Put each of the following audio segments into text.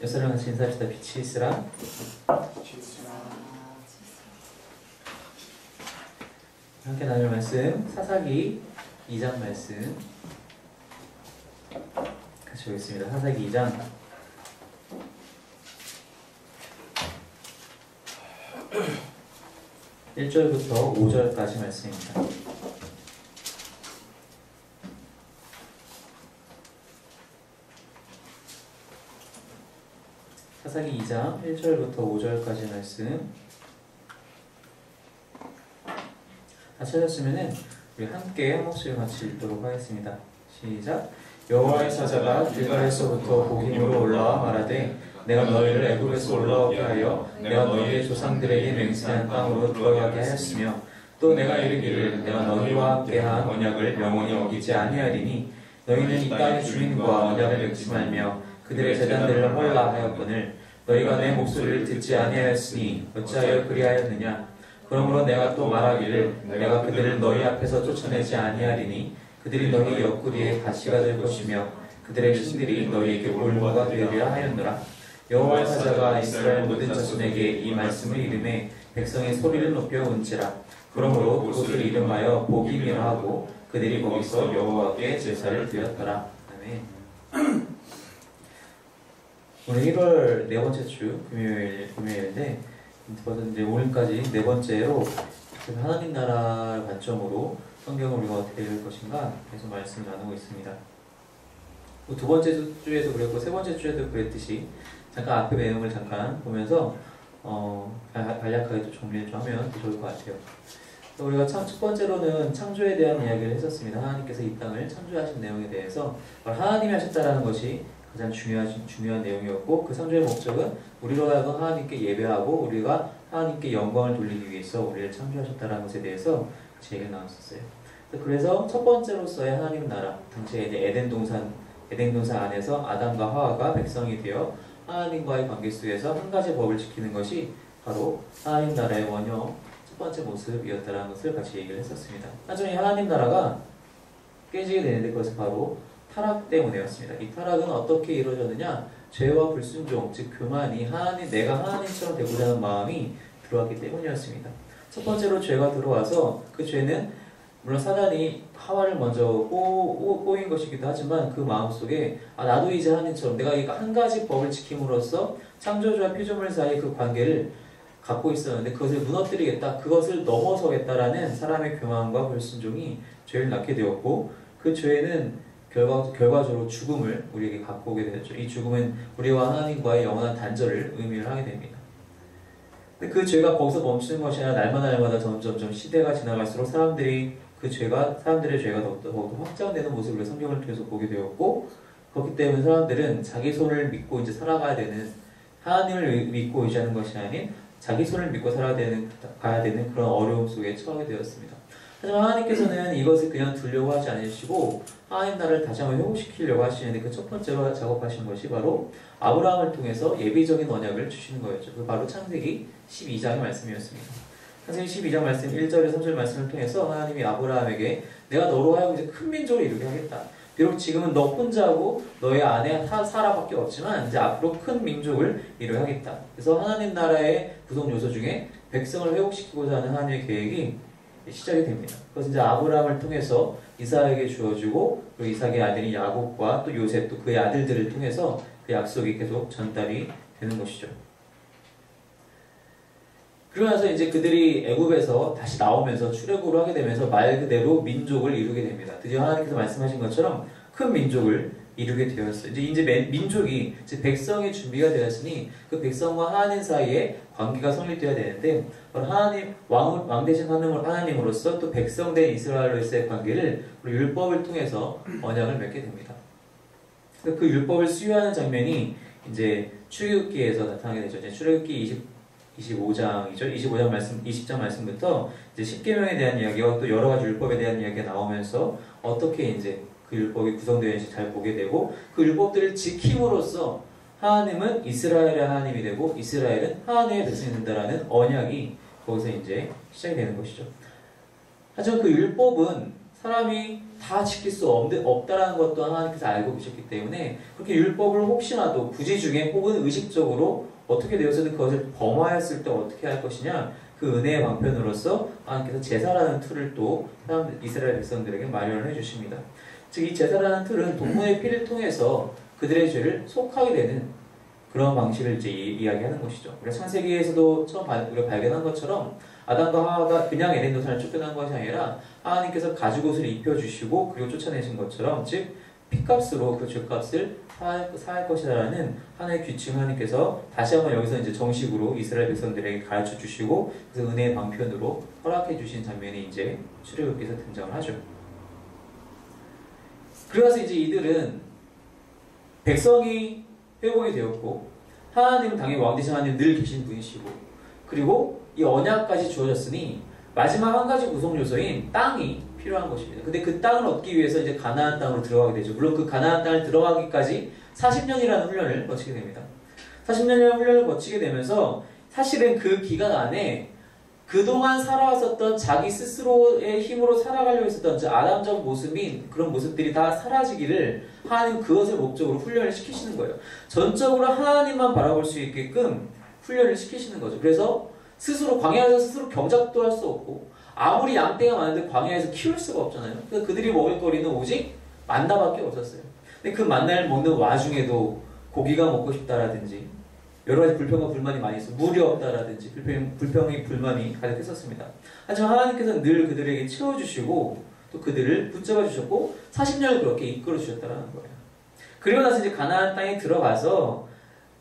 여사랑 같이 인사합시다. 빛이 있으라. 함께 나눌 말씀 사사기 2장 말씀 같이 보겠습니다. 사사기 2장 1절부터 5절까지 말씀입니다. 사사기 2장 1절부터 5절까지 말씀 다 찾았으면은 우리 함께 한 목소리 같이 읽도록 하겠습니다. 시작. 여호와의 사자가 길갈에서부터 보김으로 올라와 말하되 내가 너희를 애굽에서 올라오게 하여 내가 너희의 조상들에게 맹세한 땅으로 들어가게 하였으며 또 내가 이르기를 내가 너희와 함께한 언약을 영원히 어기지 아니하리니 너희는 이 땅의 주인과 언약을 맺지 말며 그들의 제단들을 헐라 하였거늘 너희가 내 목소리를 듣지 아니하였으니 어찌하여 그리하였느냐. 그러므로 내가 또 말하기를 내가 그들을 너희 앞에서 쫓아내지 아니하리니 그들이 너희 옆구리에 가시가 될 것이며 그들의 신들이 너희에게 올무가 되리라 하였노라. 여호와의 사자가 이스라엘 모든 자손에게 이 말씀을 이름해 백성의 소리를 높여 운지라. 그러므로 그곳을 이름하여 보김이라 하고 그들이 거기서 여호와께 제사를 드렸더라. 아멘. 오늘 1월 네 번째 주 금요일인데 벌써 이제 오늘까지 네 번째로 하나님 나라 관점으로 성경을 우리가 어떻게 읽을 것인가 계속 말씀을 나누고 있습니다. 두 번째 주에도 그랬고 세 번째 주에도 그랬듯이 잠깐 앞에 내용을 잠깐 보면서 간략하게 또 정리를 좀 하면 더 좋을 것 같아요. 우리가 첫 번째로는 창조에 대한 이야기를 했었습니다. 하나님께서 이 땅을 창조하신 내용에 대해서 하나님이 하셨다라는 것이 가장 중요한 내용이었고 그 창조의 목적은 우리로 하여금 하나님께 예배하고 우리가 하나님께 영광을 돌리기 위해서 우리를 창조하셨다는 것에 대해서 같이 얘기를 나눴었어요. 그래서 첫 번째로서의 하나님 나라, 당시에 이제 에덴 동산 안에서 아담과 하와가 백성이 되어 하나님과의 관계 속에서 한 가지 법을 지키는 것이 바로 하나님 나라의 원형 첫 번째 모습이었다는 것을 같이 얘기를 했었습니다. 나중에 하나님 나라가 깨지게 되는데 그것은 바로 타락 때문이었습니다. 이 타락은 어떻게 이루어졌느냐? 죄와 불순종, 즉 교만이 내가 하나님처럼 되고자 하는 마음이 들어왔기 때문이었습니다. 첫 번째로 죄가 들어와서 그 죄는 물론 사단이 하와를 먼저 꼬인 것이기도 하지만 그 마음속에 나도 이제 하나님처럼 내가 이 한 가지 법을 지킴으로써 창조주와 피조물 사이의 그 관계를 갖고 있었는데 그것을 무너뜨리겠다, 그것을 넘어서겠다라는 사람의 교만과 불순종이 죄를 낳게 되었고 그 죄는 결과적으로 죽음을 우리에게 갖고 오게 되었죠. 이 죽음은 우리와 하나님과의 영원한 단절을 의미를 하게 됩니다. 근데 그 죄가 거기서 멈추는 것이 아니라 날마다 점점 시대가 지나갈수록 사람들의 죄가 더욱더 확장되는 모습을 성경을 통해서 보게 되었고 그렇기 때문에 사람들은 자기 손을 믿고 이제 살아가야 되는, 하나님을 믿고 의지하는 것이 아닌 자기 손을 믿고 가야 되는 그런 어려움 속에 처하게 되었습니다. 하지만 하나님께서는 이것을 그냥 두려고 하지 않으시고 하나님 나라를 다시 한번 회복시키려고 하시는데 그 첫 번째로 작업하신 것이 바로 아브라함을 통해서 예비적인 언약을 주시는 거였죠. 그 바로 창세기 12장의 말씀이었습니다. 창세기 12장 말씀 1절에서 3절 말씀을 통해서 하나님이 아브라함에게 내가 너로 하여금 이제 큰 민족을 이루게 하겠다. 비록 지금은 너 혼자하고 너의 아내 사라밖에 없지만 이제 앞으로 큰 민족을 이루게 하겠다. 그래서 하나님 나라의 구성 요소 중에 백성을 회복시키고자 하는 하나님의 계획이 시작이 됩니다. 그것은 이제 아브라함을 통해서 이삭에게 주어지고 그리고 이삭의 아들인 야곱과 또 요셉 또 그의 아들들을 통해서 그 약속이 계속 전달이 되는 것이죠. 그러고 나서 이제 그들이 애굽에서 다시 나오면서 출애굽을 하게 되면서 말 그대로 민족을 이루게 됩니다. 드디어 하나님께서 말씀하신 것처럼 큰 민족을 이루게 되었어요. 이제 민족이, 즉 백성이 준비가 되었으니 그 백성과 하나님 사이에 관계가 성립되어야 되는데 하나님 왕 되신 하나님으로서 또 백성 된 이스라엘로서의 관계를 율법을 통해서 언약을 맺게 됩니다. 그 율법을 수요하는 장면이 이제 출애굽기에서 나타나게 되죠. 이제 출애굽기 25장이죠. 20장 말씀부터 이제 십계명에 대한 이야기와 또 여러 가지 율법에 대한 이야기가 나오면서 어떻게 이제 그 율법이 구성되어 있는지 잘 보게 되고 그 율법들을 지킴으로써 하나님은 이스라엘의 하나님이 되고 이스라엘은 하나님의 백성이 된다라는 언약이 거기서 이제 시작이 되는 것이죠. 하지만 그 율법은 사람이 다 지킬 수 없다라는 것도 하나님께서 알고 계셨기 때문에 그렇게 율법을 혹시나도 부지중에 혹은 의식적으로 어떻게 되어서든 그것을 범하였을 때 어떻게 할 것이냐, 그 은혜의 방편으로서 하나님께서 제사라는 툴을 또 이스라엘 백성들에게 마련을 해주십니다. 즉 이 제사라는 툴은 동문의 피를 통해서 그들의 죄를 속하게 되는 그런 방식을 이제 이야기하는 것이죠. 우리가 창세기에서도 처음 우리가 발견한 것처럼 아담과 하와가 그냥 에덴 동산을 쫓겨난 것이 아니라 하나님께서 가죽옷을 입혀주시고 그리고 쫓아내신 것처럼, 즉 피값으로 그 죄값을 사할 것이라는 하나의 규칙을 하나님께서 다시 한번 여기서 이제 정식으로 이스라엘 백성들에게 가르쳐 주시고, 그래서 은혜의 방편으로 허락해 주신 장면이 이제 출애굽기에서 등장을 하죠. 그래서 이제 이들은 백성이 회복이 되었고, 하나님은 당연히 왕 대신 하나님 늘 계신 분이시고, 그리고 이 언약까지 주어졌으니 마지막 한 가지 구성 요소인 땅이 필요한 것입니다. 근데 그 땅을 얻기 위해서 이제 가나안 땅으로 들어가게 되죠. 물론 그 가나안 땅을 들어가기까지 40년이라는 훈련을 거치게 됩니다. 40년이라는 훈련을 거치게 되면서 사실은 그 기간 안에 그동안 살아왔었던 자기 스스로의 힘으로 살아가려고 했었던 아담적 모습인 그런 모습들이 다 사라지기를 하나님 그것을 목적으로 훈련을 시키시는 거예요. 전적으로 하나님만 바라볼 수 있게끔 훈련을 시키시는 거죠. 그래서 스스로 광야에서 스스로 경작도 할 수 없고, 아무리 양떼가 많은데 광야에서 키울 수가 없잖아요. 그래서 그들이 먹을 거리는 오직 만나밖에 없었어요. 근데 그 만나를 먹는 와중에도 고기가 먹고 싶다라든지 여러 가지 불평과 불만이 많이 있어. 물이 없다라든지 불평이 불만이 가득했었습니다. 하지만 하나님께서는 늘 그들에게 채워주시고 또 그들을 붙잡아 주셨고 40년을 그렇게 이끌어 주셨다는 거예요. 그리고 나서 이제 가나안 땅에 들어가서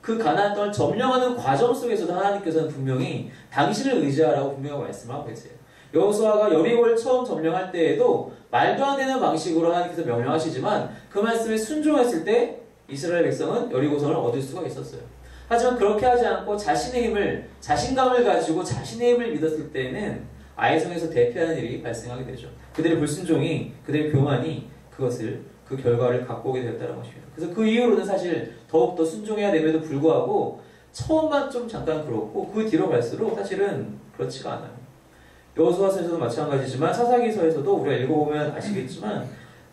그 가나안 땅을 점령하는 과정 속에서도 하나님께서는 분명히 당신을 의지하라고 분명히 말씀을 하고 계세요. 여호수아가 여리고를 처음 점령할 때에도 말도 안 되는 방식으로 하나님께서 명령하시지만 그 말씀에 순종했을 때 이스라엘 백성은 여리고성을 얻을 수가 있었어요. 하지만 그렇게 하지 않고 자신감을 가지고 자신의 힘을 믿었을 때는 아이성에서 대피하는 일이 발생하게 되죠. 그들의 불순종이, 그들의 교만이 그 결과를 갖고 오게 되었다는 것입니다. 그래서 그 이후로는 사실 더욱더 순종해야 됨에도 불구하고 처음만 좀 잠깐 그렇고 그 뒤로 갈수록 사실은 그렇지가 않아요. 여호수아서에서도 마찬가지지만 사사기서에서도 우리가 읽어보면 아시겠지만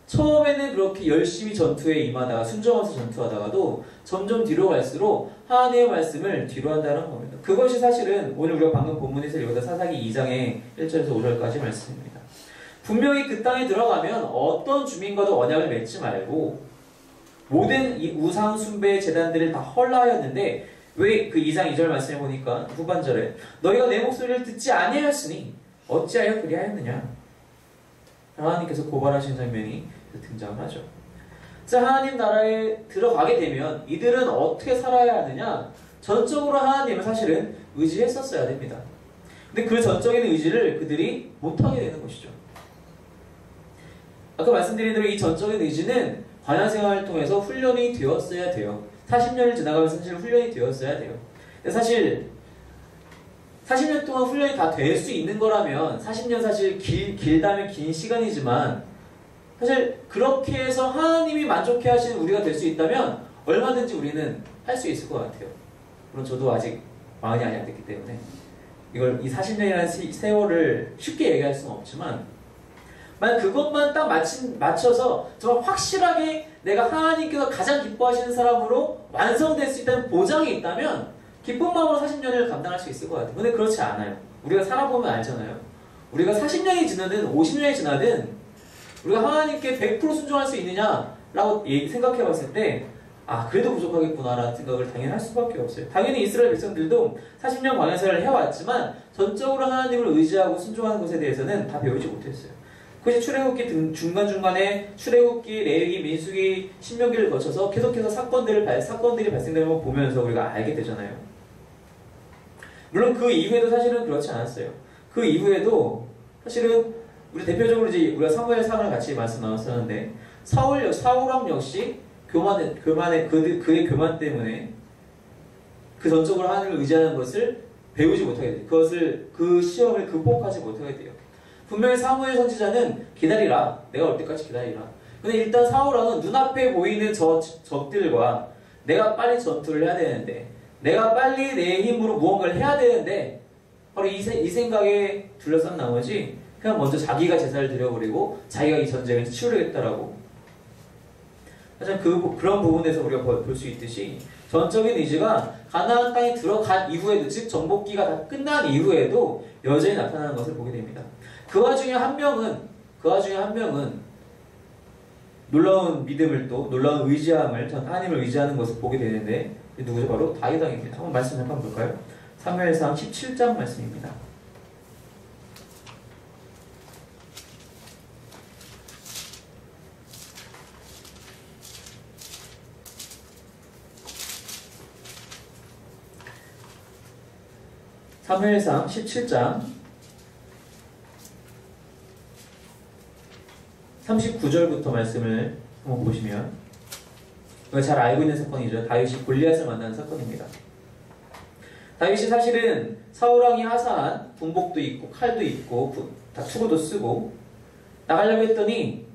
처음에는 그렇게 열심히 전투에 임하다가 순종하면서 전투하다가도 점점 뒤로 갈수록 하나님의 말씀을 뒤로 한다는 겁니다. 그것이 사실은 오늘 우리가 방금 본문에서 읽었던 사사기 2장의 1절에서 5절까지 말씀입니다. 분명히 그 땅에 들어가면 어떤 주민과도 언약을 맺지 말고 모든 이 우상 숭배 제단들을 다 헐라하였는데 왜 그 2장 2절 말씀해 보니까 후반절에 너희가 내 목소리를 듣지 아니하였으니 어찌하여 그리하였느냐, 하나님께서 고발하신 장면이 등장을 하죠. 자, 하나님 나라에 들어가게 되면 이들은 어떻게 살아야 하느냐, 전적으로 하나님을 사실은 의지했었어야 됩니다. 근데 그 전적인 의지를 그들이 못하게 되는 것이죠. 아까 말씀드린 대로 이 전적인 의지는 광야 생활을 통해서 훈련이 되었어야 돼요. 40년을 지나가면서 사실 훈련이 되었어야 돼요. 근데 사실 40년 동안 훈련이 다 될 수 있는 거라면 40년 사실 길다면 긴 시간이지만 사실 그렇게 해서 하나님이 만족해 하시는 우리가 될 수 있다면 얼마든지 우리는 할 수 있을 것 같아요. 물론 저도 아직 마흔이 안 됐기 때문에 이 40년이라는 세월을 쉽게 얘기할 수는 없지만 만약 그것만 딱 맞춰서 정말 확실하게 내가 하나님께서 가장 기뻐하시는 사람으로 완성될 수 있다는 보장이 있다면 기쁜 마음으로 40년을 감당할 수 있을 것 같아요. 근데 그렇지 않아요. 우리가 살아보면 알잖아요. 우리가 40년이 지나든 50년이 지나든 우리가 하나님께 100% 순종할 수 있느냐라고 생각해 봤을 때 그래도 부족하겠구나라는 생각을 당연히 할 수밖에 없어요. 당연히 이스라엘 백성들도 40년 광야생활을 해왔지만 전적으로 하나님을 의지하고 순종하는 것에 대해서는 다 배우지 못했어요. 그것이 출애굽기 중간중간에 출애굽기, 레위기, 민수기, 신명기를 거쳐서 계속해서 사건들이 발생되는 걸 보면서 우리가 알게 되잖아요. 물론 그 이후에도 사실은 그렇지 않았어요. 그 이후에도 사실은 우리 대표적으로 이제 우리가 사무엘상을 같이 말씀 나눴었는데 사울왕 역시 그의 교만 때문에 그 전적으로 하나님을 의지하는 것을 배우지 못하게 돼요. 그 시험을 극복하지 못하게 돼요. 분명히 사무엘 선지자는 기다리라. 내가 올 때까지 기다리라. 근데 일단 사울왕은 눈앞에 보이는 적들과 내가 빨리 전투를 해야 되는데 내가 빨리 내 힘으로 무언가를 해야 되는데 바로 이 생각에 둘러싼 나머지 그냥 먼저 자기가 제사를 드려버리고 자기가 이 전쟁을 치르겠다라고. 하지만 그런 부분에서 우리가 볼 수 있듯이 전적인 의지가 가나안 땅에 들어간 이후에도, 즉 정복기가 다 끝난 이후에도 여전히 나타나는 것을 보게 됩니다. 그 와중에 한 명은 놀라운 믿음을, 또 놀라운 의지함을, 전 하나님을 의지하는 것을 보게 되는데 누구죠? 바로 다윗 왕입니다. 한번 말씀 잠깐 볼까요? 사무엘상 17장 말씀입니다. 사무엘상 17장 39절부터 말씀을 한번 보시면, 우리가 잘 알고 있는 사건이죠. 다윗이 골리앗을 만나는 사건입니다. 다윗이 사실은 사울왕이 하사한 군복도 입고 칼도 입고 다 투구도 쓰고 나가려고 했더니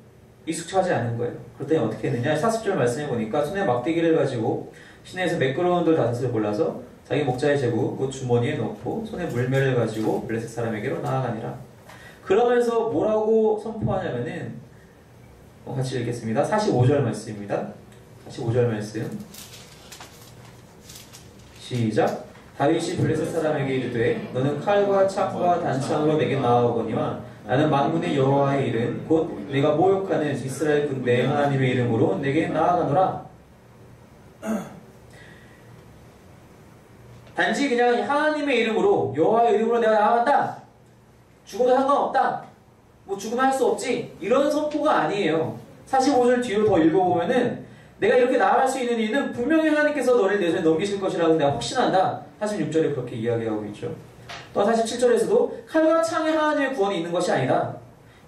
익숙하지 않은 거예요. 그랬더니 어떻게 했느냐? 40절 말씀해 보니까 손에 막대기를 가지고 시내에서 매끄러운 돌 5을 골라서 자기 목자의 제구 곧 주머니에 넣고 손에 물매를 가지고 블레셋 사람에게로 나아가니라. 그러면서 뭐라고 선포하냐면은, 같이 읽겠습니다. 45절 말씀입니다. 45절 말씀 시작. 다윗이 블레셋 사람에게 이르되 너는 칼과 창과 단창으로 내게 나아오거니와 나는 만군의 여호와의 이름 곧 내가 모욕하는 이스라엘 군대의 하나님의 이름으로 내게 나아가노라. 단지 그냥 하나님의 이름으로, 여호와의 이름으로 내가 나아간다, 죽어도 상관없다, 뭐 죽으면 할 수 없지, 이런 선포가 아니에요. 45절 뒤로 더 읽어보면은 내가 이렇게 나아갈 수 있는 이유는 분명히 하나님께서 너를 내 손에 넘기실 것이라고 내가 확신한다. 46절에 그렇게 이야기하고 있죠. 또 47절에서도 칼과 창에 하나님의 구원이 있는 것이 아니다,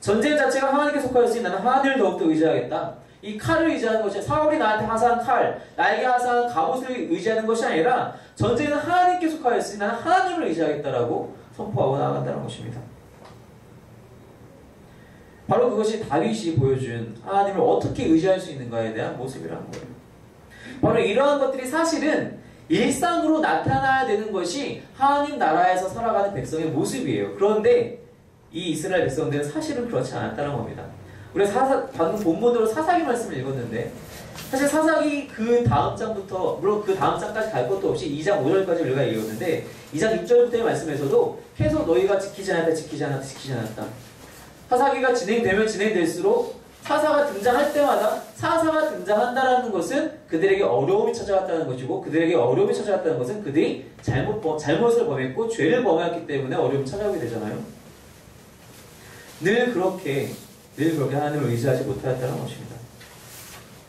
전쟁 자체가 하나님께 속하였으니 나는 하나님을 더욱더 의지하겠다. 이 칼을 의지하는 것이, 사울이 나한테 하사한 칼, 나에게 하사한 갑옷을 의지하는 것이 아니라 전쟁은 하나님께 속하였으니 나는 하나님을 의지하겠다라고 선포하고 나아간다는 것입니다. 바로 그것이 다윗이 보여준 하나님을 어떻게 의지할 수 있는가에 대한 모습이라는 거예요. 바로 이러한 것들이 사실은 일상으로 나타나야 되는 것이 하나님 나라에서 살아가는 백성의 모습이에요. 그런데 이 이스라엘 백성들은 사실은 그렇지 않았다는 겁니다. 우리가 방금 본문으로 사사기 말씀을 읽었는데, 사실 사사기 그 다음 장부터, 물론 그 다음 장까지 갈 것도 없이 2장 5절까지 우리가 읽었는데 2장 6절부터의 말씀에서도 계속 너희가 지키지 않았다. 사사기가 진행되면 진행될수록 사사가 등장할 때마다 사사가 등장한다라는 것은 그들에게 어려움이 찾아왔다는 것이고, 그들에게 어려움이 찾아왔다는 것은 그들이 잘못을 범했고 죄를 범했기 때문에 어려움이 찾아오게 되잖아요. 늘 그렇게 하나님을 의지하지 못하였다는 것입니다.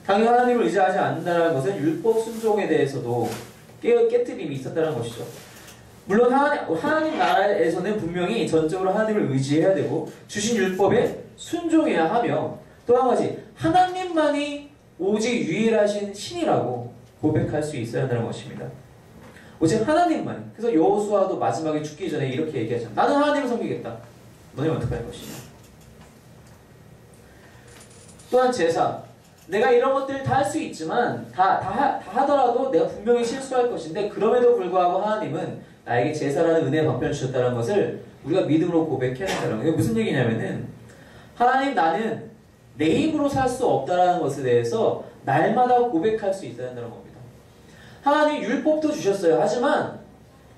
당연히 하나님을 의지하지 않는다는 것은 율법 순종에 대해서도 깨트림이 있었다는 것이죠. 물론 하나님 나라에서는 분명히 전적으로 하나님을 의지해야 되고 주신 율법에 순종해야 하며, 또 한 가지 하나님만이 오직 유일하신 신이라고 고백할 수 있어야 한다는 것입니다. 오직 하나님만. 그래서 여호수아도 마지막에 죽기 전에 이렇게 얘기하죠. 나는 하나님을 섬기겠다. 너희는 어떻게 할 것이냐. 또한 제사. 내가 이런 것들을 다 할 수 있지만 다 하더라도 내가 분명히 실수할 것인데, 그럼에도 불구하고 하나님은 나에게 제사라는 은혜의 방편을 주셨다는 것을 우리가 믿음으로 고백해야 한다는 거예요. 이게 무슨 얘기냐면은, 하나님, 나는 내 힘으로 살 수 없다는 것에 대해서 날마다 고백할 수 있어야 한다는 겁니다. 하나님 율법도 주셨어요. 하지만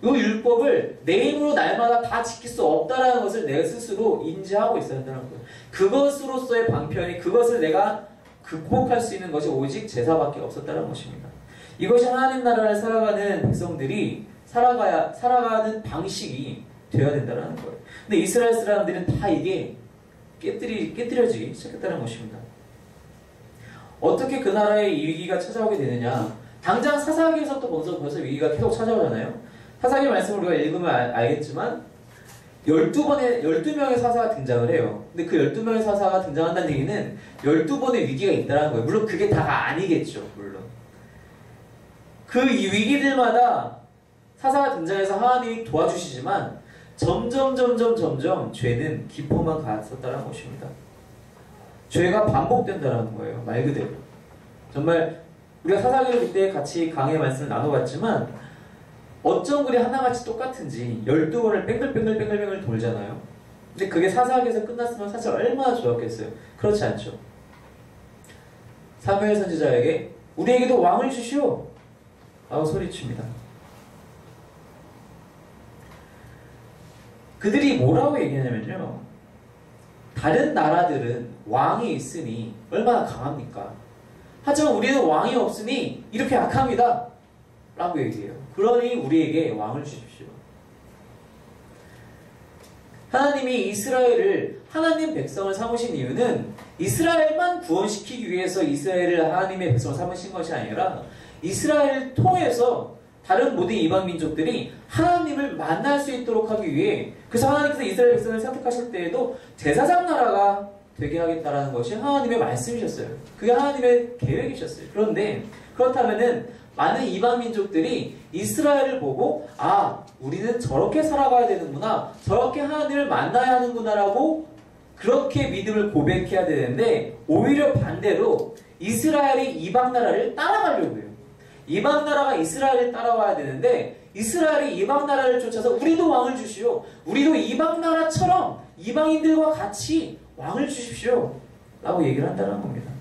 이 율법을 내 힘으로 날마다 다 지킬 수 없다는 것을 내 스스로 인지하고 있어야 한다는 거예요. 그것으로서의 방편이, 그것을 내가 극복할 수 있는 것이 오직 제사밖에 없었다는 것입니다. 이것이 하나님 나라를 살아가는 백성들이 살아가는 방식이 되어야 된다는 거예요. 근데 이스라엘 사람들은 다 이게 깨뜨려지기 시작했다는 것입니다. 어떻게 그 나라에 이 위기가 찾아오게 되느냐? 당장 사사기에서 또 벌써 위기가 계속 찾아오잖아요. 사사기 말씀을 우리가 읽으면 알겠지만 12명의 사사가 등장을 해요. 근데 그 12명의 사사가 등장한다는 얘기는 12번의 위기가 있다는 거예요. 물론 그게 다가 아니겠죠. 물론. 그 이 위기들마다 사사가 등장해서 하나님이 도와주시지만 점점 죄는 깊어만 갔었다는 것입니다. 죄가 반복된다는 거예요. 말 그대로. 정말 우리가 사사기를 그때 같이 강의 말씀을 나눠봤지만 어쩜 그리 하나같이 똑같은지 12번을 뺑글뺑글 돌잖아요. 근데 그게 사사기에서 끝났으면 사실 얼마나 좋았겠어요. 그렇지 않죠. 사무엘 선지자에게 우리에게도 왕을 주시오 라고 소리칩니다. 그들이 뭐라고 얘기하냐면요, 다른 나라들은 왕이 있으니 얼마나 강합니까? 하지만 우리는 왕이 없으니 이렇게 약합니다 라고 얘기해요. 그러니 우리에게 왕을 주십시오. 하나님이 이스라엘을, 하나님 백성을 삼으신 이유는 이스라엘만 구원시키기 위해서 이스라엘을 하나님의 백성을 삼으신 것이 아니라 이스라엘을 통해서 다른 모든 이방 민족들이 하나님을 만날 수 있도록 하기 위해, 그래서 하나님께서 이스라엘 백성을 선택하실 때에도 제사장 나라가 되게 하겠다라는 것이 하나님의 말씀이셨어요. 그게 하나님의 계획이셨어요. 그런데 그렇다면은 많은 이방 민족들이 이스라엘을 보고 아, 우리는 저렇게 살아가야 되는구나, 저렇게 하나님을 만나야 하는구나 라고 그렇게 믿음을 고백해야 되는데, 오히려 반대로 이스라엘이 이방 나라를 따라가려고 해요. 이방 나라가 이스라엘을 따라와야 되는데 이스라엘이 이방 나라를 쫓아서 우리도 왕을 주시오, 우리도 이방 나라처럼 이방인들과 같이 왕을 주십시오 라고 얘기를 한다는 겁니다.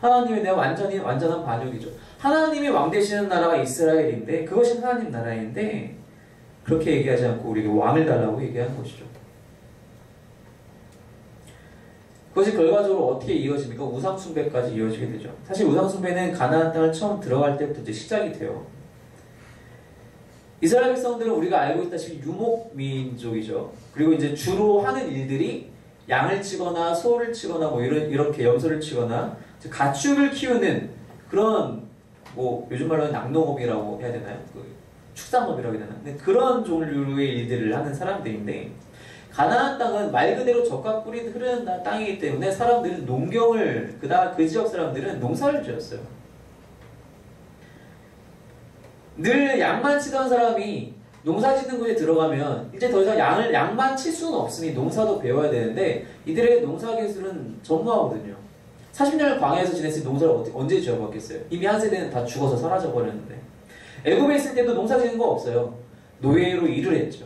하나님에 대한 완전한 반역이죠. 하나님이 왕 되시는 나라가 이스라엘인데, 그것이 하나님 나라인데 그렇게 얘기하지 않고 우리에게 왕을 달라고 얘기하는 것이죠. 그것이 결과적으로 어떻게 이어집니까? 우상숭배까지 이어지게 되죠. 사실 우상숭배는 가나안 땅을 처음 들어갈 때부터 이제 시작이 돼요. 이스라엘 백성들은 우리가 알고 있다시피 유목민족이죠. 그리고 이제 주로 하는 일들이 양을 치거나 소를 치거나 뭐 이렇게 염소를 치거나 가축을 키우는 그런, 뭐 요즘 말로 낙농업이라고 해야 되나요? 축산업이라고 해야 되나? 근데 그런 종류의 일들을 하는 사람들인데, 가나안 땅은 말 그대로 젖과 꿀이 흐르는 땅이기 때문에 사람들은 농경을, 그 지역 사람들은 농사를 지었어요. 늘 양만 치던 사람이 농사 짓는 곳에 들어가면 이제 더 이상 양만 칠 수는 없으니 농사도 배워야 되는데, 이들에게 농사 기술은 전무하거든요. 40년을 광야에서 지냈으니 농사를 언제 지어봤겠어요? 이미 한 세대는 다 죽어서 사라져버렸는데. 애굽에 있을 때도 농사 짓는 거 없어요. 노예로 일을 했죠.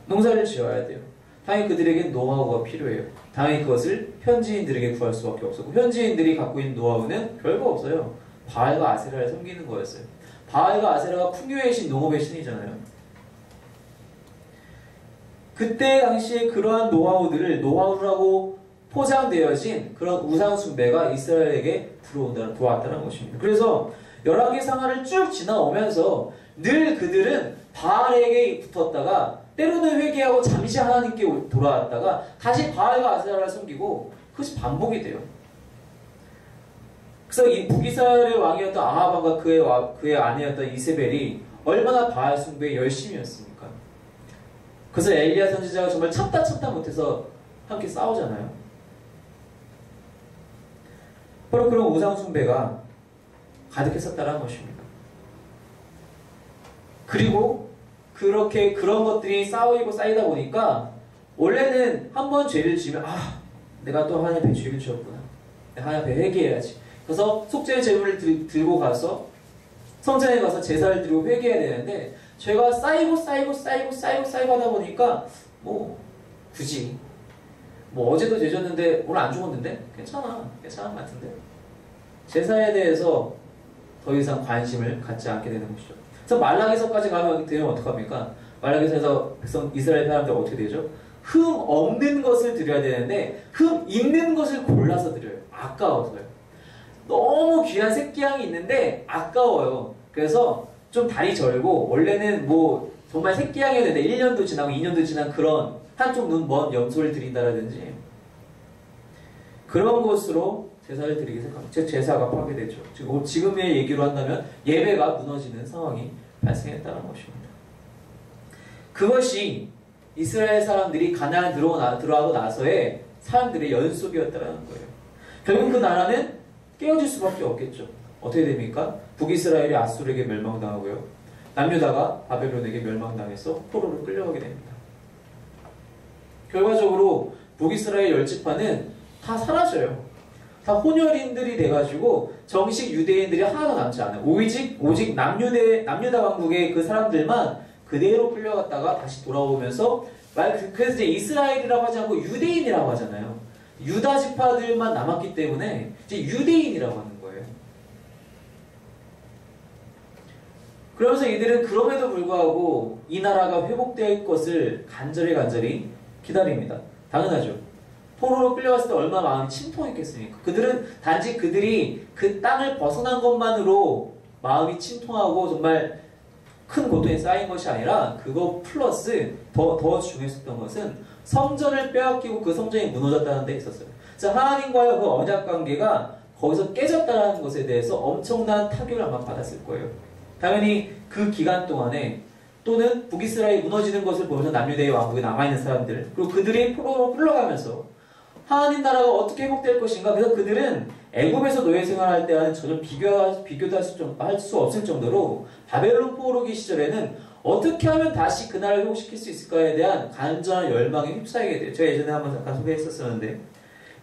농사를 지어야 돼요. 당연히 그들에겐 노하우가 필요해요. 당연히 그것을 현지인들에게 구할 수밖에 없었고, 현지인들이 갖고 있는 노하우는 별거 없어요. 바알과 아세라를 섬기는 거였어요. 바알과 아세라가 풍요의 신, 농업의 신이잖아요. 그때 당시에 그러한 노하우라고 포장되어진 그런 우상숭배가 이스라엘에게 들어왔다는 것입니다. 그래서 열왕기상하를 쭉 지나오면서 늘 그들은 바알에게 붙었다가 때로는 회개하고 잠시 하나님께 돌아왔다가 다시 바알과 아세라를 섬기고, 그것이 반복이 돼요. 그래서 이 북이스라엘의 왕이었던 아하방과 그의 아내였던 이세벨이 얼마나 바알 숭배에 열심이었습니까? 그래서 엘리야 선지자가 정말 참다 못해서 함께 싸우잖아요. 바로 그런 우상 숭배가 가득했었다는 것입니다. 그리고 그런 것들이 쌓이다 보니까 원래는 한 번 죄를 지으면 내가 또 하나님 앞에 죄를 지었구나, 내가 하나님 앞에 회개해야지. 그래서 속죄의 제물을 들고 가서 성전에 가서 제사를 드리고 회개해야 되는데, 죄가 쌓이고 하다 보니까 뭐 굳이 뭐 어제도 죄 졌는데 오늘 안 죽었는데 괜찮은 것 같은데, 제사에 대해서 더 이상 관심을 갖지 않게 되는 것이죠. 그래서 말라기서까지 되면 어떡합니까? 말라기서에서 이스라엘 사람들 어떻게 되죠? 흠 없는 것을 드려야 되는데 흠 있는 것을 골라서 드려요. 아까워서요. 너무 귀한 새끼양이 있는데 아까워요. 그래서 좀 다리 절고, 원래는 뭐 정말 새끼양이어야 되는데 1년도 지나고 2년도 지난 그런 한쪽 눈 먼 염소를 드린다라든지 그런 것으로 제사를 드리기 시작합니다. 즉 제사가 파괴되죠. 지금의 얘기로 한다면 예배가 무너지는 상황이 발생했다는 것입니다. 그것이 이스라엘 사람들이 가나안 들어가고 나서의 사람들의 연속이었다는 거예요. 결국 그 나라는 깨어질 수밖에 없겠죠. 어떻게 됩니까? 북이스라엘이 아수르에게 멸망당하고요, 남유다가 바벨론에게 멸망당해서 포로로 끌려가게 됩니다. 결과적으로 북이스라엘 10지파는 다 사라져요. 다 혼혈인들이 돼가지고 정식 유대인들이 하나도 남지 않아요. 오직 남유다 왕국의 그 사람들만 그대로 끌려갔다가 다시 돌아오면서 그래서 이제 이스라엘이라고 하지 않고 유대인이라고 하잖아요. 유다 지파들만 남았기 때문에 이제 유대인이라고 하는 거예요. 그러면서 이들은 그럼에도 불구하고 이 나라가 회복될 것을 간절히 기다립니다. 당연하죠. 포로로 끌려갔을 때 얼마나 마음이 침통했겠습니까? 그들은 단지 그들이 그 땅을 벗어난 것만으로 마음이 침통하고 정말 큰 고통에 쌓인 것이 아니라 그거 플러스 더 중요했었던 것은 성전을 빼앗기고 그 성전이 무너졌다는 데 있었어요. 그래서 하나님과의 그 언약 관계가 거기서 깨졌다는 것에 대해서 엄청난 타격을 아마 받았을 거예요. 당연히 그 기간 동안에 또는 북이스라엘이 무너지는 것을 보면서 남유대의 왕국에 남아있는 사람들 그리고 그들이 포로로 끌려가면서 하나님 나라가 어떻게 회복될 것인가. 그래서 그들은 애굽에서 노예 생활할 때와는 전혀 비교도 할 수 없을 정도로 바벨론 포로기 시절에는 어떻게 하면 다시 그 나라를 회복시킬 수 있을까에 대한 간절한 열망에 휩싸이게 돼요. 제가 예전에 한번 잠깐 소개했었었는데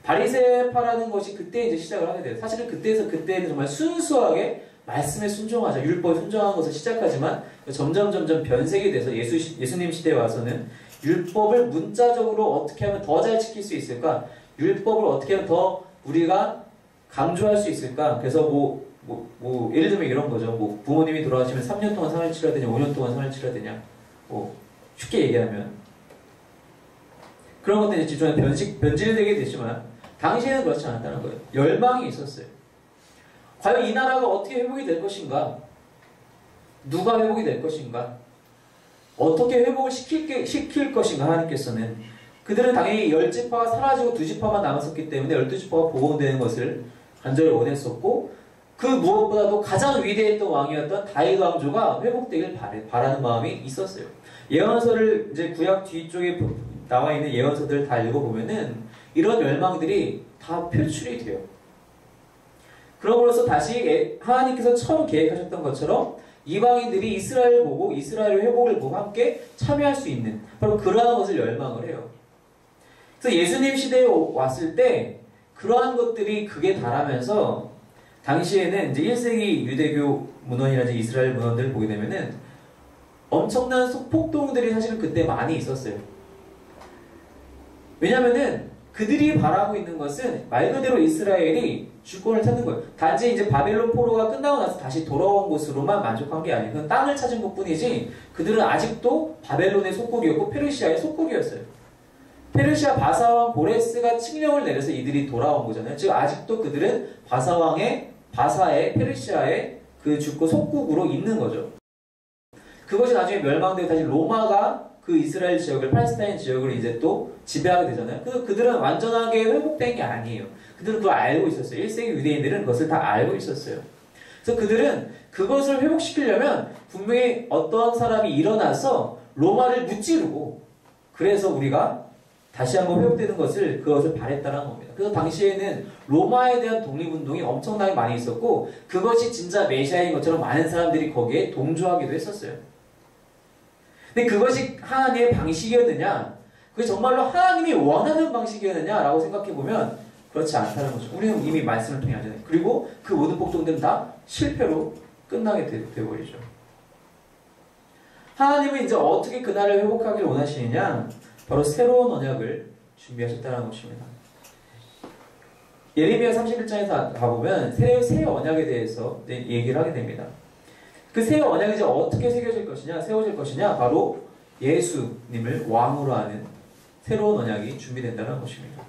바리새파라는 것이 그때 이제 시작을 하게 돼요. 사실은 그때는 정말 순수하게 말씀에 순종하자, 율법에 순종하는 것을 시작하지만 점점 변색이 돼서 예수님 시대에 와서는 율법을 문자적으로 어떻게 하면 더 잘 지킬 수 있을까? 율법을 어떻게 하면 더 우리가 강조할 수 있을까? 그래서 예를 들면 이런 거죠. 부모님이 돌아가시면 3년 동안 상을 치러야 되냐, 5년 동안 상을 치러야 되냐. 쉽게 얘기하면. 그런 것들이 지금은 변질되게 되지만, 당시에는 그렇지 않았다는 거예요. 열망이 있었어요. 과연 이 나라가 어떻게 회복이 될 것인가? 누가 회복이 될 것인가? 어떻게 회복을 시킬 것인가 하나님께서는. 그들은 당연히 10지파가 사라지고 2지파만 남았었기 때문에 12지파가 복원되는 것을 간절히 원했었고 그 무엇보다도 가장 위대했던 왕이었던 다윗 왕조가 회복되길 바라는 마음이 있었어요. 예언서를 이제 구약 뒤쪽에 나와 있는 예언서들을 다 읽어보면은 이런 열망들이 다 표출이 돼요. 그러므로서 다시 하나님께서 처음 계획하셨던 것처럼 이방인들이 이스라엘을 보고 이스라엘의 회복을 보고 함께 참여할 수 있는 바로 그러한 것을 열망을 해요. 그래서 예수님 시대에 왔을 때 그러한 것들이 극에 달하면서 당시에는 이제 1세기 유대교 문헌이라든지 이스라엘 문헌들을 보게 되면은 엄청난 폭동들이 사실은 그때 많이 있었어요. 왜냐면은 그들이 바라고 있는 것은 말 그대로 이스라엘이 주권을 찾는 거예요. 단지 이제 바벨론 포로가 끝나고 나서 다시 돌아온 곳으로만 만족한 게 아니고 땅을 찾은 것 뿐이지 그들은 아직도 바벨론의 속국이었고 페르시아의 속국이었어요. 페르시아 바사왕 고레스가 칙령을 내려서 이들이 돌아온 거잖아요. 즉 아직도 그들은 바사의 페르시아의 그 주권 속국으로 있는 거죠. 그것이 나중에 멸망되고 다시 로마가 그 이스라엘 지역을 팔레스타인 지역을 이제 또 지배하게 되잖아요. 그래서 그들은 완전하게 회복된 게 아니에요. 그들은 그걸 알고 있었어요. 1세기 유대인들은 그것을 다 알고 있었어요. 그래서 그들은 그것을 회복시키려면 분명히 어떤 사람이 일어나서 로마를 무찌르고 그래서 우리가 다시 한번 회복되는 그것을 바랬다는 겁니다. 그래서 당시에는 로마에 대한 독립운동이 엄청나게 많이 있었고 그것이 진짜 메시아인 것처럼 많은 사람들이 거기에 동조하기도 했었어요. 근데 그것이 하나님의 방식이었느냐? 그게 정말로 하나님이 원하는 방식이었느냐라고 생각해보면 그렇지 않다는 거죠. 우리는 이미 말씀을 통해 알잖아요. 그리고 그 모든 폭동들은 다 실패로 끝나게 되어버리죠. 하나님은 이제 어떻게 그날을 회복하길 원하시느냐? 바로 새로운 언약을 준비하셨다는 것입니다. 예레미야 31장에서 가보면 새 언약에 대해서 얘기를 하게 됩니다. 그 새 언약이 이제 어떻게 세워질 것이냐? 바로 예수님을 왕으로 하는 새로운 언약이 준비된다는 것입니다.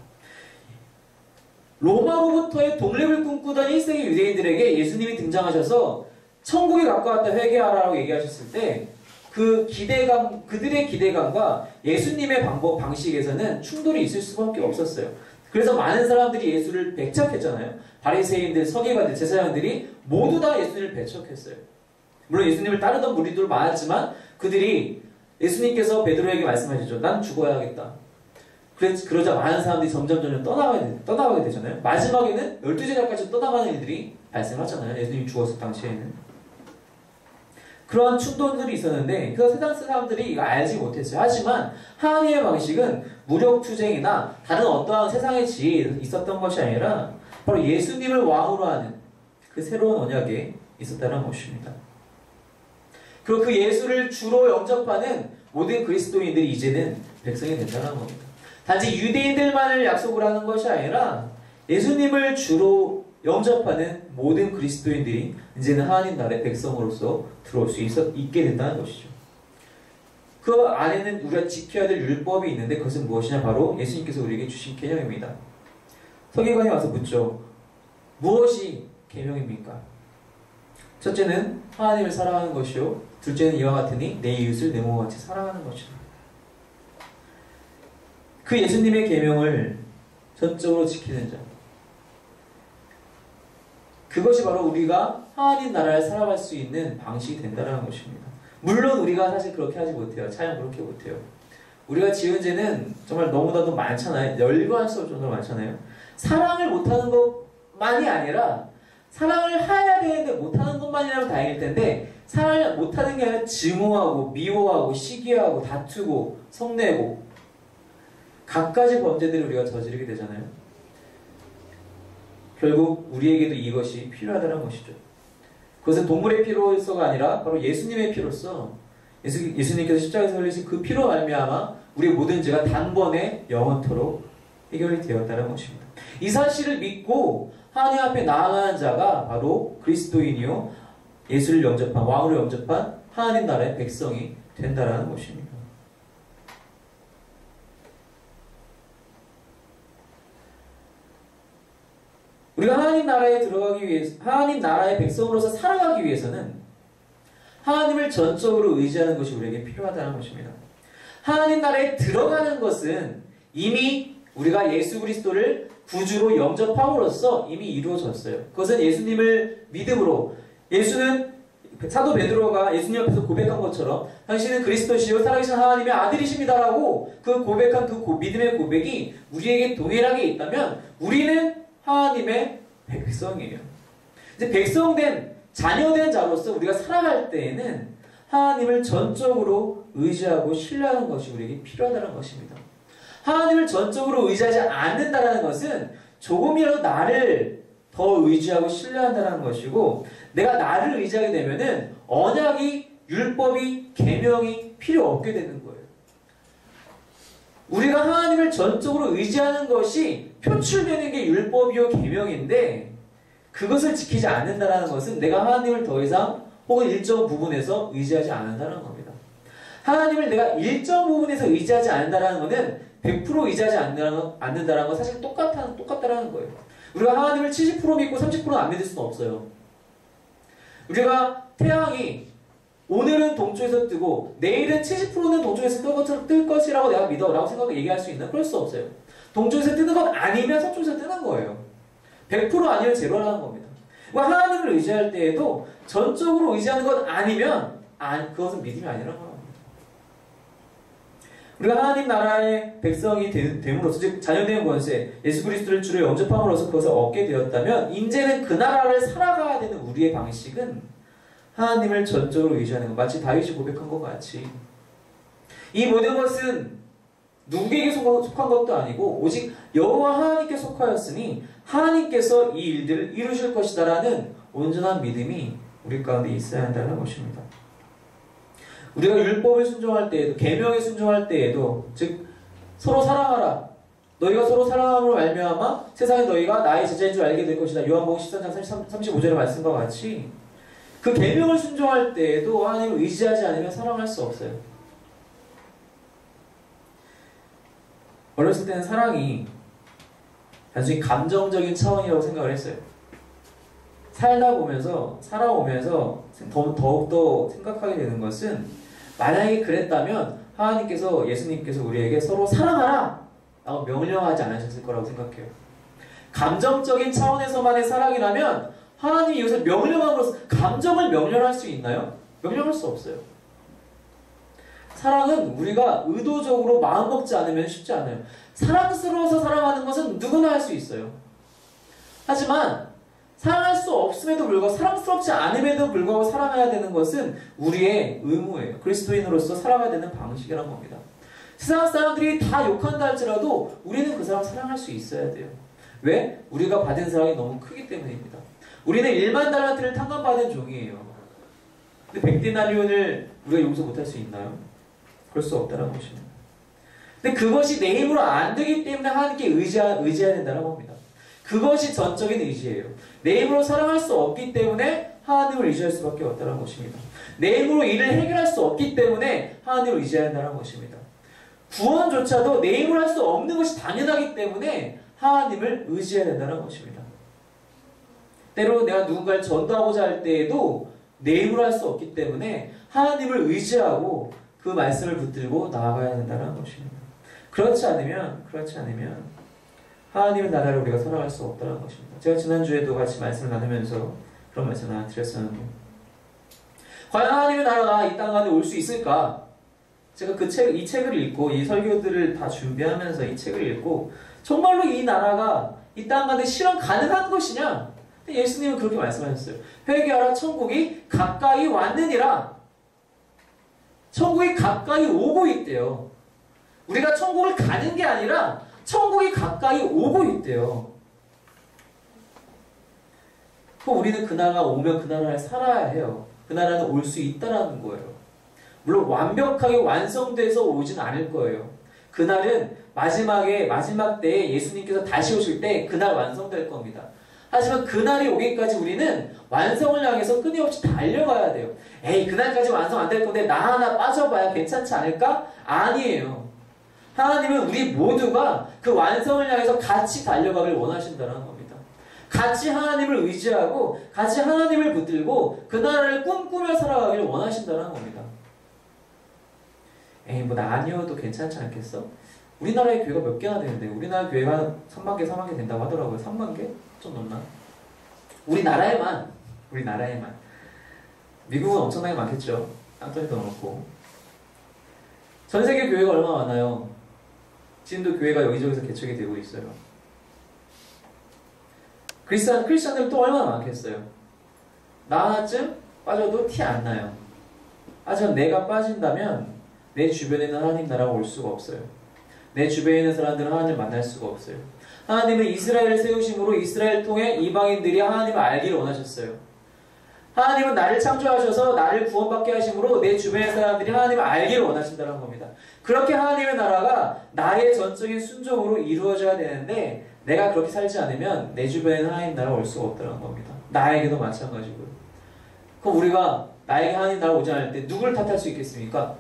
로마로부터의 독립을 꿈꾸던 1세기 유대인들에게 예수님이 등장하셔서 천국에 가까웠다 회개하라고 얘기하셨을 때 그들의 기대감과 예수님의 방식에서는 충돌이 있을 수밖에 없었어요. 그래서 많은 사람들이 예수를 배척했잖아요. 바리새인들, 서기관들, 제사장들이 모두 다 예수님을 배척했어요. 물론 예수님을 따르던 무리들 많았지만 그들이 예수님께서 베드로에게 말씀하시죠. 난 죽어야겠다. 그러자 많은 사람들이 점점 떠나가게 되잖아요. 마지막에는 12제자까지 떠나가는 일들이 발생하잖아요. 예수님이 죽었을 당시에는. 그러한 충돌들이 있었는데 그래서 세상 사람들이 이거 알지 못했어요. 하지만 하나님의 방식은 무력투쟁이나 다른 어떠한 세상의 지혜에 있었던 것이 아니라 바로 예수님을 왕으로 하는 그 새로운 언약에 있었다는 것입니다. 그리고 그 예수를 주로 영접하는 모든 그리스도인들이 이제는 백성이 된다는 겁니다. 단지 유대인들만을 약속을 하는 것이 아니라 예수님을 주로 영접하는 모든 그리스도인들이 이제는 하나님 나라의 백성으로서 들어올 수 있게 된다는 것이죠. 그 안에는 우리가 지켜야 될 율법이 있는데 그것은 무엇이냐? 바로 예수님께서 우리에게 주신 계명입니다. 서기관이 와서 묻죠. 무엇이 계명입니까? 첫째는 하나님을 사랑하는 것이요, 둘째는 이와 같으니 내 이웃을 내 몸과 같이 사랑하는 것이다. 그 예수님의 계명을 전적으로 지키는 자, 그것이 바로 우리가 하나님 나라를 살아갈 수 있는 방식이 된다는 것입니다. 물론 우리가 사실 그렇게 하지 못해요. 차영 그렇게 못해요. 우리가 지은 죄는 정말 너무나도 많잖아요. 열거할 수 없을 정도로 많잖아요. 사랑을 못하는 것만이 아니라 사랑을 해야 되는데 못하는 것만이라면 다행일 텐데 사랑을 못하는 게 아니라 증오하고 미워하고 시기하고 다투고 성내고 갖가지 범죄들을 우리가 저지르게 되잖아요. 결국 우리에게도 이것이 필요하다는 것이죠. 그것은 동물의 피로서가 아니라 바로 예수님의 피로서 예수님께서 십자가에서 흘리신 그 피로 말미암아 우리의 모든 죄가 단번에 영원토록 해결이 되었다는 것입니다. 이 사실을 믿고 하나님 앞에 나아가는 자가 바로 그리스도인이요 예수를 영접한 왕으로 영접한 하나님 나라의 백성이 된다는 것입니다. 우리가 하나님 나라에 들어가기 위해서, 하나님 나라의 백성으로서 살아가기 위해서는 하나님을 전적으로 의지하는 것이 우리에게 필요하다는 것입니다. 하나님 나라에 들어가는 것은 이미 우리가 예수 그리스도를 구주로 영접함으로써 이미 이루어졌어요. 그것은 예수님을 믿음으로, 예수는 사도 베드로가 예수님 앞에서 고백한 것처럼 당신은 그리스도시요 살아계신 하나님의 아들이십니다라고 그 고백한 그 믿음의 고백이 우리에게 동일하게 있다면 우리는 하나님의 백성이에요. 이제 백성된 자녀된 자로서 우리가 살아갈 때에는 하나님을 전적으로 의지하고 신뢰하는 것이 우리에게 필요하다는 것입니다. 하나님을 전적으로 의지하지 않는다는 것은 조금이라도 나를 더 의지하고 신뢰한다는 것이고, 내가 나를 의지하게 되면은 언약이, 율법이, 계명이 필요 없게 되는 거예요. 우리가 하나님을 전적으로 의지하는 것이 표출되는 게 율법이요 계명인데, 그것을 지키지 않는다는 것은 내가 하나님을 더 이상 혹은 일정 부분에서 의지하지 않는다는 겁니다. 하나님을 내가 일정 부분에서 의지하지 않는다는 것은 100% 의지하지 않는다는 건 사실 똑같다라는 거예요. 우리가 하나님을 70% 믿고 30%는 안 믿을 수는 없어요. 우리가 태양이 오늘은 동쪽에서 뜨고 내일은 70%는 동쪽에서 뜰 것이라고 내가 믿어 라고 생각을 얘기할 수 있나? 그럴 수 없어요. 동쪽에서 뜨는 건 아니면 서쪽에서 뜨는 거예요. 100% 아니면 제로라는 겁니다. 하나님을 의지할 때에도 전적으로 의지하는 것 아니면 그것은 믿음이 아니라는 겁니다. 우리가 하나님 나라의 백성이 됨으로써, 즉 자녀된 권세, 예수 그리스도를 주로 영접함으로써 그것을 얻게 되었다면 이제는 그 나라를 살아가야 되는 우리의 방식은 하나님을 전적으로 의지하는 것, 마치 다윗이 고백한 것 같이 이 모든 것은 누구에게 속한 것도 아니고 오직 여호와 하나님께 속하였으니 하나님께서 이 일들을 이루실 것이다라는 온전한 믿음이 우리 가운데 있어야 한다는 것입니다. 우리가 율법을 순종할 때에도, 계명에 순종할 때에도, 즉 서로 사랑하라, 너희가 서로 사랑함으로 말미암아 세상에 너희가 나의 제자인 줄 알게 될 것이다, 요한복음 13장 35절의 말씀과 같이 그 계명을 순종할 때에도 하나님을 의지하지 않으면 사랑할 수 없어요. 어렸을 때는 사랑이 단순히 감정적인 차원이라고 생각을 했어요. 살아오면서 더욱더 생각하게 되는 것은, 만약에 그랬다면 하나님께서, 예수님께서 우리에게 서로 사랑하라 라고 명령하지 않으셨을 거라고 생각해요. 감정적인 차원에서만의 사랑이라면 하나님이 이것을 명령함으로써, 감정을 명령할 수 있나요? 명령할 수 없어요. 사랑은 우리가 의도적으로 마음먹지 않으면 쉽지 않아요. 사랑스러워서 사랑하는 것은 누구나 할 수 있어요. 하지만 사랑할 수 없음에도 불구하고, 사랑스럽지 않음에도 불구하고 사랑해야 되는 것은 우리의 의무예요. 그리스도인으로서 살아가야 되는 방식이란 겁니다. 세상 사람들이 다 욕한다 할지라도 우리는 그 사람 사랑할 수 있어야 돼요. 왜? 우리가 받은 사랑이 너무 크기 때문입니다. 우리는 1만 달란트를 탕감받은 종이에요. 근데 100데나리온을 우리가 용서 못할 수 있나요? 그럴 수 없다는 것입니다. 근데 그것이 내 힘으로 안 되기 때문에 하나님께 의지해야 된다는 겁니다. 그것이 전적인 의지예요. 내 힘으로 사랑할 수 없기 때문에 하나님을 의지할 수밖에 없다는 것입니다. 내 힘으로 일을 해결할 수 없기 때문에 하나님을 의지해야 한다는 것입니다. 구원조차도 내 힘으로 할 수 없는 것이 당연하기 때문에 하나님을 의지해야 된다는 것입니다. 때로 내가 누군가를 전도하고자 할 때에도 내 힘으로 할 수 없기 때문에 하나님을 의지하고 그 말씀을 붙들고 나아가야 된다는 것입니다. 그렇지 않으면 하나님의 나라를 우리가 살아갈 수 없다는 것입니다. 제가 지난주에도 같이 말씀을 나누면서 그런 말씀을 하나 드렸었는데, 과연 하나님의 나라가 이 땅 안에 올 수 있을까? 제가 이 책을 읽고 이 설교들을 다 준비하면서 이 책을 읽고 정말로 이 나라가 이 땅 안에 실현 가능한 것이냐? 예수님은 그렇게 말씀하셨어요. 회개하라, 천국이 가까이 왔느니라. 천국이 가까이 오고 있대요. 우리가 천국을 가는 게 아니라 천국이 가까이 오고 있대요. 그럼 우리는 그 나라가 오면 그 나라를 살아야 해요. 그 나라는 올 수 있다라는 거예요. 물론 완벽하게 완성돼서 오진 않을 거예요. 그날은 마지막 때에 예수님께서 다시 오실 때 그날 완성될 겁니다. 하지만 그날이 오기까지 우리는 완성을 향해서 끊임없이 달려가야 돼요. 에이, 그날까지 완성 안 될 건데 나 하나 빠져봐야 괜찮지 않을까? 아니에요. 하나님은 우리 모두가 그 완성을 향해서 같이 달려가길 원하신다는 겁니다. 같이 하나님을 의지하고 같이 하나님을 붙들고 그 나라를 꿈꾸며 살아가길 원하신다는 겁니다. 에이, 뭐 나 아니어도 괜찮지 않겠어? 우리나라에 교회가 몇 개나 되는데 우리나라 교회가 3만 개, 4만 개 된다고 하더라고요. 3만 개? 좀 넘나? 우리나라에만. 미국은 엄청나게 많겠죠. 땅덩이도 넘었고. 전 세계 교회가 얼마나 많아요? 지금도 교회가 여기저기서 개척이 되고 있어요. 크리스찬들 또 얼마나 많겠어요? 나 하나쯤 빠져도 티 안 나요. 하지만 내가 빠진다면 내 주변에는 하나님 나라가 올 수가 없어요. 내 주변에 있는 사람들은 하나님을 만날 수가 없어요. 하나님은 이스라엘을 세우심으로 이스라엘을 통해 이방인들이 하나님을 알기를 원하셨어요. 하나님은 나를 창조하셔서 나를 구원받게 하심으로 내 주변의 사람들이 하나님을 알기를 원하신다는 겁니다. 그렇게 하나님의 나라가 나의 전적인 순종으로 이루어져야 되는데 내가 그렇게 살지 않으면 내 주변에는 하나님 나라가 올 수가 없다는 겁니다. 나에게도 마찬가지고요. 그럼 우리가 나에게 하나님 나라가 오지 않을 때 누구를 탓할 수 있겠습니까?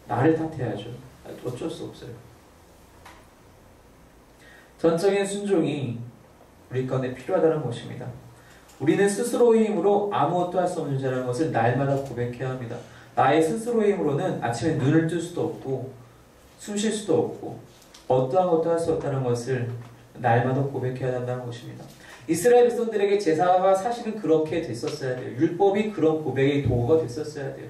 나를 탓해야죠. 어쩔 수 없어요. 전적인 순종이 우리 가운데 필요하다는 것입니다. 우리는 스스로의 힘으로 아무것도 할 수 없는 자라는 것을 날마다 고백해야 합니다. 나의 스스로의 힘으로는 아침에 눈을 뜰 수도 없고 숨 쉴 수도 없고 어떠한 것도 할 수 없다는 것을 날마다 고백해야 한다는 것입니다. 이스라엘 백성들에게 제사가 사실은 그렇게 됐었어야 돼요. 율법이 그런 고백의 도구가 됐었어야 돼요.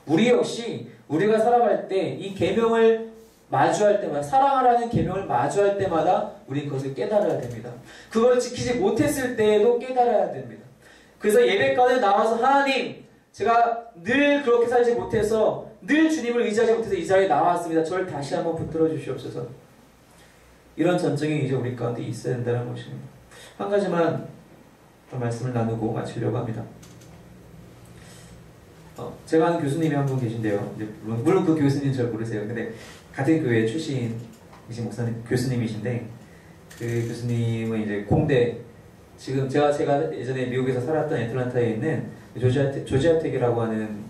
우리 역시 우리가 살아갈 때 이 계명을 마주할 때마다, 사랑하라는 계명을 마주할 때마다 우리 그것을 깨달아야 됩니다. 그걸 지키지 못했을 때에도 깨달아야 됩니다. 그래서 예배가에 나와서 하나님, 제가 늘 그렇게 살지 못해서, 늘 주님을 의지하지 못해서 이 자리에 나왔습니다. 저를 다시 한번 붙들어 주시옵소서. 이런 전적인 이제 우리 가운데 있어야 된다는 것입니다. 한 가지만 더 말씀을 나누고 마치려고 합니다. 제가 아는 교수님이 한 분 계신데요. 물론 그 교수님 잘 모르세요. 근데 같은 교회 출신이신 목사님, 교수님이신데, 그 교수님은 이제 공대, 지금 제가 예전에 미국에서 살았던 애틀란타에 있는 조지아텍이라고 하는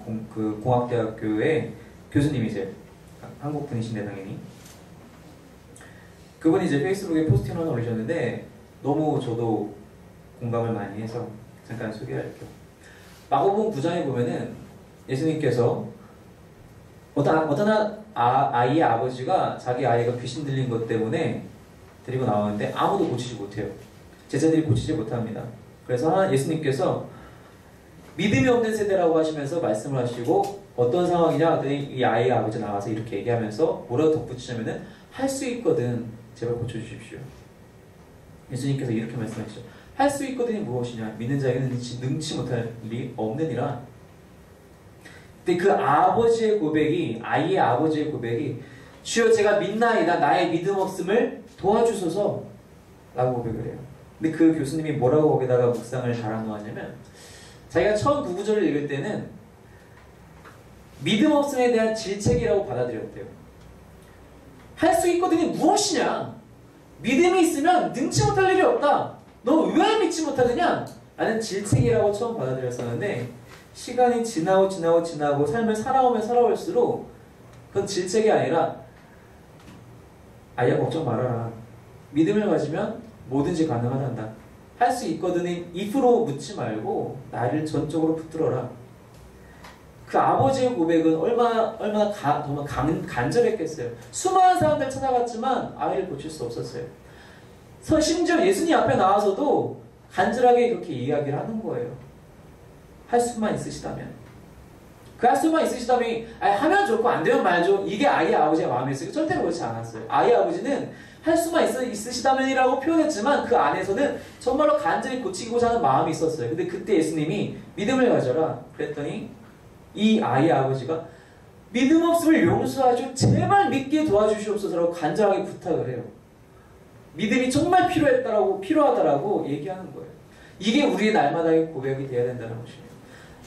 공학대학교의 교수님이세요. 한국 분이신데 당연히. 그분이 이제 페이스북에 포스팅 하나 올리셨는데 너무 저도 공감을 많이 해서 잠깐 소개할게요. 마가복음 9장에 보면은 예수님께서 어떤 아이의 아버지가 자기 아이가 귀신 들린 것 때문에 데리고 나오는데 아무도 고치지 못해요. 제자들이 고치지 못합니다. 그래서 예수님께서 믿음이 없는 세대라고 하시면서 말씀을 하시고 어떤 상황이냐 하더니 이 아이의 아버지 나와서 이렇게 얘기하면서 뭐라고 덧붙이냐면은 할 수 있거든 제발 고쳐주십시오. 예수님께서 이렇게 말씀하시죠. 할 수 있거든이 무엇이냐? 믿는 자에게는 능치 못할 일이 없느니라. 근데 그 아버지의 고백이, 아이의 아버지의 고백이 주여 제가 믿나이다 나의 믿음 없음을 도와주소서 라고 고백을 해요. 근데 그 교수님이 뭐라고 거기다가 묵상을 달아놓았냐면 자기가 처음 그 구절을 읽을 때는 믿음 없음에 대한 질책이라고 받아들였대요. 할 수 있거든요. 무엇이냐? 믿음이 있으면 능치 못할 일이 없다. 너 왜 믿지 못하느냐? 라는 질책이라고 처음 받아들였었는데 시간이 지나고 삶을 살아오면 살아올수록 그건 질책이 아니라 아야 걱정 말아라. 믿음을 가지면 뭐든지 가능하단다. 할 수 있거든요. if로 묻지 말고 나를 전적으로 붙들어라. 그 아버지의 고백은 얼마나 정말 간절했겠어요. 수많은 사람들 찾아갔지만 아이를 고칠 수 없었어요. 심지어 예수님 앞에 나와서도 간절하게 그렇게 이야기를 하는 거예요. 할 수만 있으시다면. 그 할 수만 있으시다면 하면 좋고 안 되면 말죠. 이게 아이의 아버지의 마음이었어요. 절대로 그렇지 않았어요. 아이의 아버지는 할 수만 있으시다면이라고 표현했지만 그 안에서는 정말로 간절히 고치고자 하는 마음이 있었어요. 근데 그때 예수님이 믿음을 가져라 그랬더니 이 아이의 아버지가 믿음 없음을 용서하시고 제발 믿게 도와주시옵소서라고 간절하게 부탁을 해요. 믿음이 정말 필요하다라고 얘기하는 거예요. 이게 우리의 날마다의 고백이 되어야 된다는 것이에요.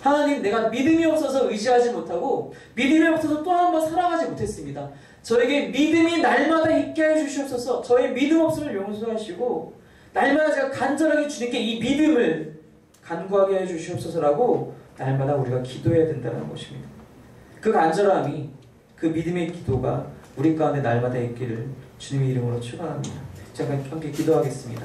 하나님, 내가 믿음이 없어서 의지하지 못하고 믿음이 없어서 또 한 번 살아가지 못했습니다. 저에게 믿음이 날마다 있게 해주시옵소서. 저의 믿음 없음을 용서하시고 날마다 제가 간절하게 주님께 이 믿음을 간구하게 해주시옵소서라고 날마다 우리가 기도해야 된다는 것입니다. 그 간절함이, 그 믿음의 기도가 우리 가운데 날마다 있기를 주님의 이름으로 축원합니다. 잠깐 함께 기도하겠습니다.